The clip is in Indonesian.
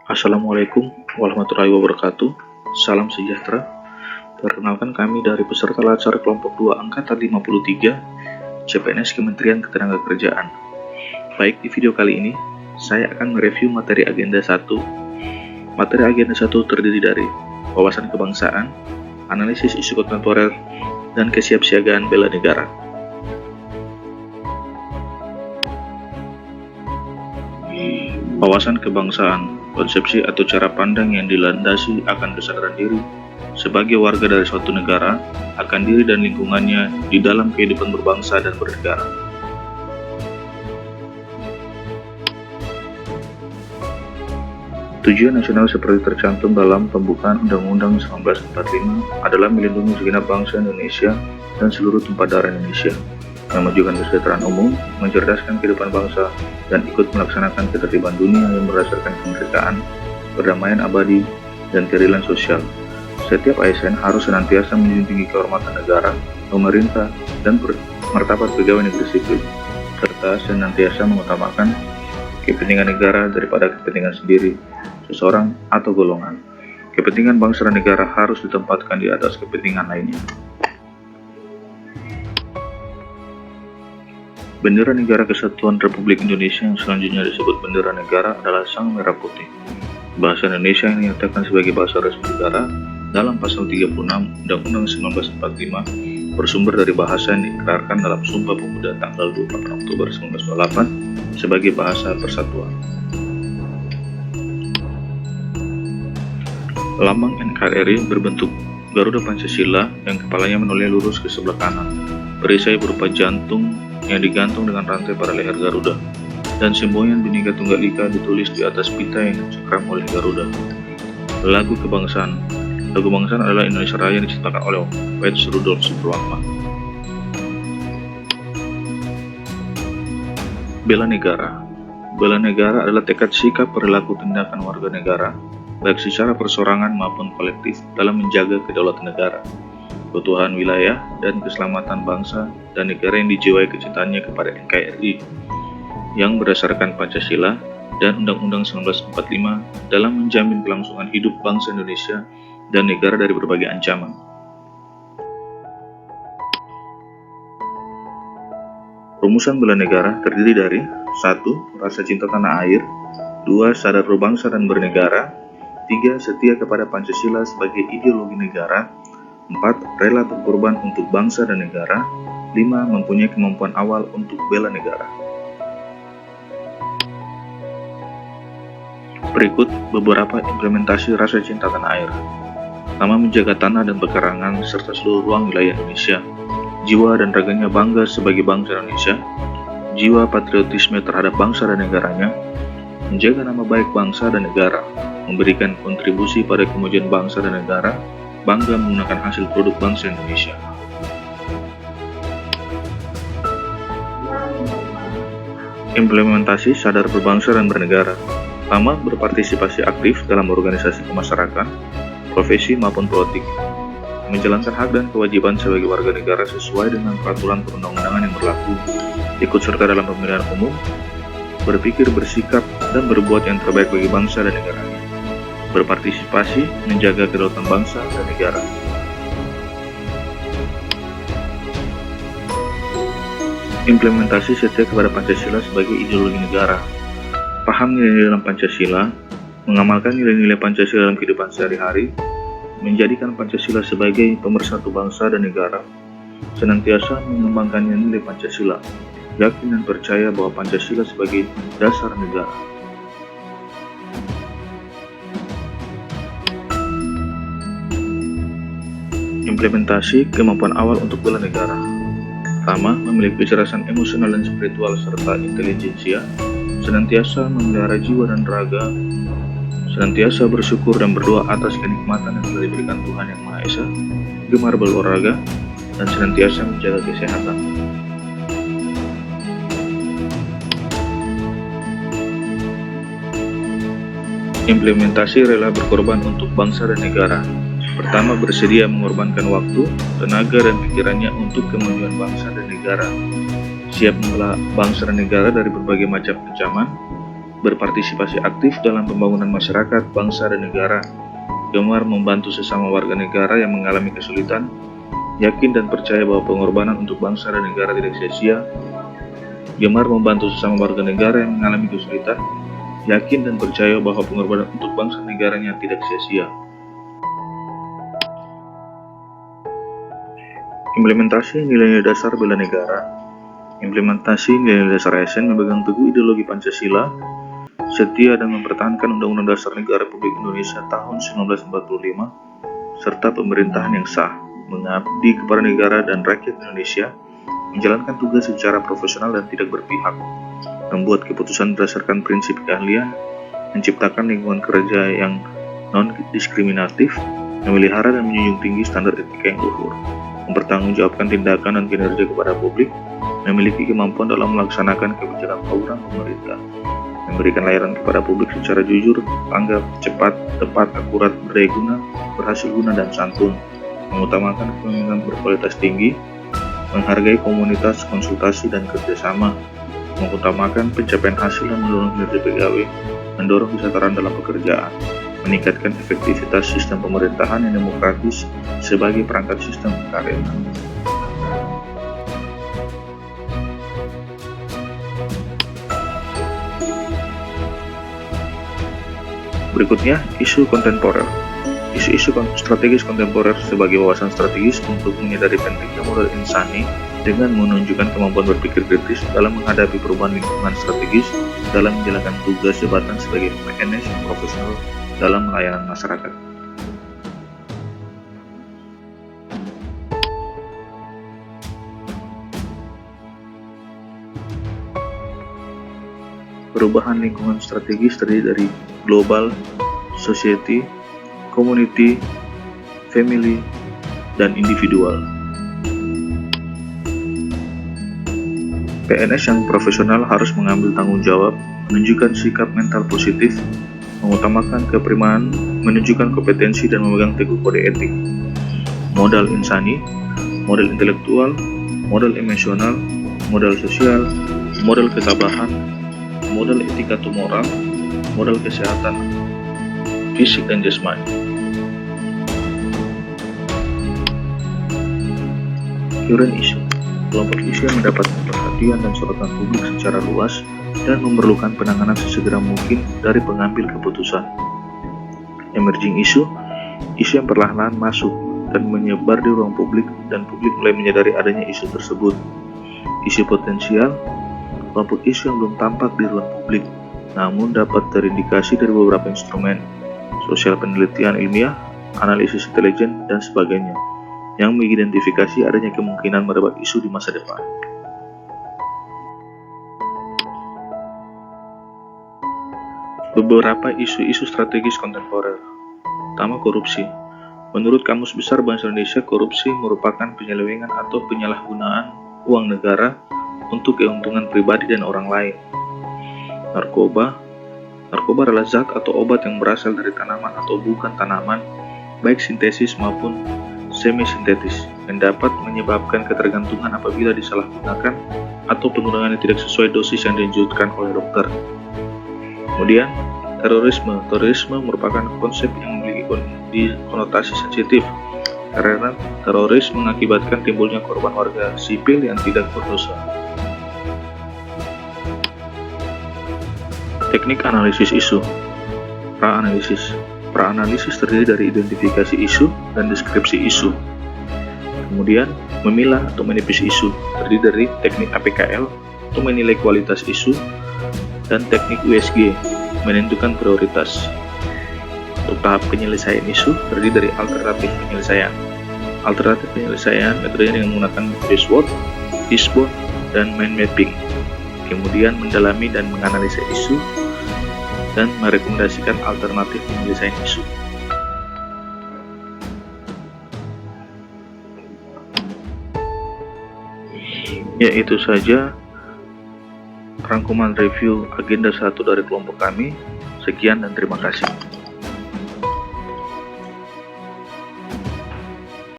Assalamualaikum warahmatullahi wabarakatuh. Salam sejahtera. Perkenalkan kami dari peserta latsar kelompok 2 angkatan 53 CPNS Kementerian Ketenagakerjaan. Baik, di video kali ini saya akan mereview materi agenda 1. Materi agenda 1 terdiri dari wawasan kebangsaan, analisis isu kontemporer, dan kesiapsiagaan bela negara. Wawasan kebangsaan, konsepsi atau cara pandang yang dilandasi akan kesadaran diri sebagai warga dari suatu negara, akan diri dan lingkungannya di dalam kehidupan berbangsa dan bernegara. Tujuan nasional seperti tercantum dalam pembukaan Undang-Undang 1945 adalah melindungi segenap bangsa Indonesia dan seluruh tumpah darah Indonesia, memajukan kesejahteraan umum, mencerdaskan kehidupan bangsa, dan ikut melaksanakan ketertiban dunia yang berdasarkan kemerdekaan, perdamaian abadi, dan keadilan sosial. Setiap ASN harus senantiasa menjunjung tinggi kehormatan negara, pemerintah, dan martabat pegawai negeri sipil, serta senantiasa mengutamakan kepentingan negara daripada kepentingan sendiri, seseorang, atau golongan. Kepentingan bangsa dan negara harus ditempatkan di atas kepentingan lainnya. Bendera Negara Kesatuan Republik Indonesia yang selanjutnya disebut Bendera Negara adalah Sang Merah Putih. Bahasa Indonesia yang dinyatakan sebagai bahasa resmi negara dalam pasal 36 Undang-Undang 1945 bersumber dari bahasa yang diikrarkan dalam Sumpah Pemuda tanggal 28 Oktober 1928 sebagai bahasa persatuan. Lambang NKRI berbentuk Garuda Pancasila yang kepalanya menoleh lurus ke sebelah kanan, perisai berupa jantung yang digantung dengan rantai pada leher Garuda, dan simbolnya Bhinneka Tunggal Ika ditulis di atas pita yang dicengkram oleh Garuda. Lagu kebangsaan. Lagu kebangsaan adalah Indonesia Raya yang diciptakan oleh Pets Rudolf Supratman. Bela negara. Bela negara adalah tekad sikap perilaku tindakan warga negara, baik secara perseorangan maupun kolektif, dalam menjaga kedaulatan negara, keutuhan wilayah, dan keselamatan bangsa dan negara yang dijiwai kecintaannya kepada NKRI yang berdasarkan Pancasila dan Undang-Undang 1945 dalam menjamin kelangsungan hidup bangsa Indonesia dan negara dari berbagai ancaman. Rumusan bela negara terdiri dari 1. Rasa cinta tanah air, 2. Sadar berbangsa dan bernegara, 3. Setia kepada Pancasila sebagai ideologi negara, 4. Rela berkorban untuk bangsa dan negara, 5. Mempunyai kemampuan awal untuk bela negara. Berikut beberapa implementasi rasa cinta tanah air. Pertama, menjaga tanah dan pekarangan serta seluruh ruang wilayah Indonesia. Jiwa dan raganya bangga sebagai bangsa Indonesia. Jiwa patriotisme terhadap bangsa dan negaranya. Menjaga nama baik bangsa dan negara. Memberikan kontribusi pada kemajuan bangsa dan negara. Bangga menggunakan hasil produk bangsa Indonesia. Implementasi sadar berbangsa dan bernegara. Pertama, berpartisipasi aktif dalam organisasi kemasyarakatan, profesi maupun politik. Menjalankan hak dan kewajiban sebagai warga negara sesuai dengan peraturan perundang-undangan yang berlaku. Ikut serta dalam pemilihan umum. Berpikir, bersikap, dan berbuat yang terbaik bagi bangsa dan negaranya. Berpartisipasi menjaga kedaulatan bangsa dan negara. Implementasi setia kepada Pancasila sebagai ideologi negara. Paham nilai-nilai dalam Pancasila, mengamalkan nilai-nilai Pancasila dalam kehidupan sehari-hari, menjadikan Pancasila sebagai pemersatu bangsa dan negara, senantiasa mengembangkan nilai Pancasila, yakin dan percaya bahwa Pancasila sebagai dasar negara. Implementasi kemampuan awal untuk bela negara. Pertama, memiliki kecerdasan emosional dan spiritual serta intelijensia, senantiasa memelihara jiwa dan raga, senantiasa bersyukur dan berdoa atas kenikmatan yang telah diberikan Tuhan Yang Maha Esa, gemar berolahraga, dan senantiasa menjaga kesehatan. Implementasi rela berkorban untuk bangsa dan negara. Pertama, bersedia mengorbankan waktu, tenaga, dan pikirannya untuk kemajuan bangsa dan negara. Siap membela bangsa dan negara dari berbagai macam ancaman, berpartisipasi aktif dalam pembangunan masyarakat, bangsa, dan negara, gemar membantu sesama warga negara yang mengalami kesulitan, yakin dan percaya bahwa pengorbanan untuk bangsa dan negara tidak sia-sia, gemar membantu sesama warga negara yang mengalami kesulitan, yakin dan percaya bahwa pengorbanan untuk bangsa dan negaranya tidak sia-sia. Implementasi nilai-nilai dasar bela negara. Implementasi nilai-nilai dasar ASN memegang teguh ideologi Pancasila, setia dan mempertahankan Undang-Undang Dasar Negara Republik Indonesia tahun 1945, serta pemerintahan yang sah, mengabdi kepada negara dan rakyat Indonesia, menjalankan tugas secara profesional dan tidak berpihak, membuat keputusan berdasarkan prinsip keahlian, menciptakan lingkungan kerja yang non-diskriminatif, memelihara dan menjunjung tinggi standar etika yang luhur, mempertanggungjawabkan tindakan dan kinerja kepada publik, memiliki kemampuan dalam melaksanakan kebijakan program pemerintah, memberikan layanan kepada publik secara jujur, tanggap, cepat, tepat, akurat, berdaya guna, berhasil guna, dan santun, mengutamakan kepemimpinan berkualitas tinggi, menghargai komunitas, konsultasi, dan kerjasama, mengutamakan pencapaian hasil dan mendorong kinerja pegawai, mendorong kesetaraan dalam pekerjaan, meningkatkan efektivitas sistem pemerintahan yang demokratis sebagai perangkat sistem kekaryawan. Berikutnya, isu kontemporer. Isu-isu strategis kontemporer sebagai wawasan strategis untuk menyadari pentingnya modal insani dengan menunjukkan kemampuan berpikir kritis dalam menghadapi perubahan lingkungan strategis dalam menjalankan tugas jabatan sebagai PNS yang profesional dalam layanan masyarakat. Perubahan lingkungan strategis terdiri dari global, society, community, family, dan individual. PNS yang profesional harus mengambil tanggung jawab, menunjukkan sikap mental positif, mengutamakan keprimaan, menunjukkan kompetensi dan memegang teguh kode etik. Modal insani, modal intelektual, modal emosional, modal sosial, modal ketabahan, modal etika atau moral, modal kesehatan fisik dan jasmani. Current issue. Kelompok isu yang mendapatkan perhatian dan sorotan publik secara luas dan memerlukan penanganan sesegera mungkin dari pengambil keputusan. Emerging issue, isu yang perlahan-lahan masuk dan menyebar di ruang publik dan publik mulai menyadari adanya isu tersebut. Isu potensial, kelompok isu yang belum tampak di ruang publik, namun dapat terindikasi dari beberapa instrumen, sosial penelitian ilmiah, analisis intelijen, dan sebagainya, yang mengidentifikasi adanya kemungkinan mendapat isu di masa depan. Beberapa isu-isu strategis kontemporer. Pertama, korupsi. Menurut Kamus Besar Bahasa Indonesia, korupsi merupakan penyelewengan atau penyalahgunaan uang negara untuk keuntungan pribadi dan orang lain. Narkoba. Narkoba adalah zat atau obat yang berasal dari tanaman atau bukan tanaman, baik sintesis maupun semi-sintetis, yang dapat menyebabkan ketergantungan apabila disalahgunakan atau penggunaannya tidak sesuai dosis yang dianjurkan oleh dokter. Kemudian, terorisme. Terorisme merupakan konsep yang memiliki konotasi sensitif, karena teroris mengakibatkan timbulnya korban warga sipil yang tidak berdosa. Teknik analisis isu. Pra-analisis. Pra-analisis terdiri dari identifikasi isu dan deskripsi isu. Kemudian, memilah atau menipis isu terdiri dari teknik APKL untuk menilai kualitas isu dan teknik USG menentukan prioritas. Untuk tahap penyelesaian isu terdiri dari alternatif penyelesaian. Alternatif penyelesaian metodenya dengan menggunakan metode SWOT, fishbone, dan mind mapping. Kemudian mendalami dan menganalisa isu dan merekomendasikan alternatif penyelesaian isu. Ya, itu saja rangkuman review agenda 1 dari kelompok kami. Sekian dan terima kasih.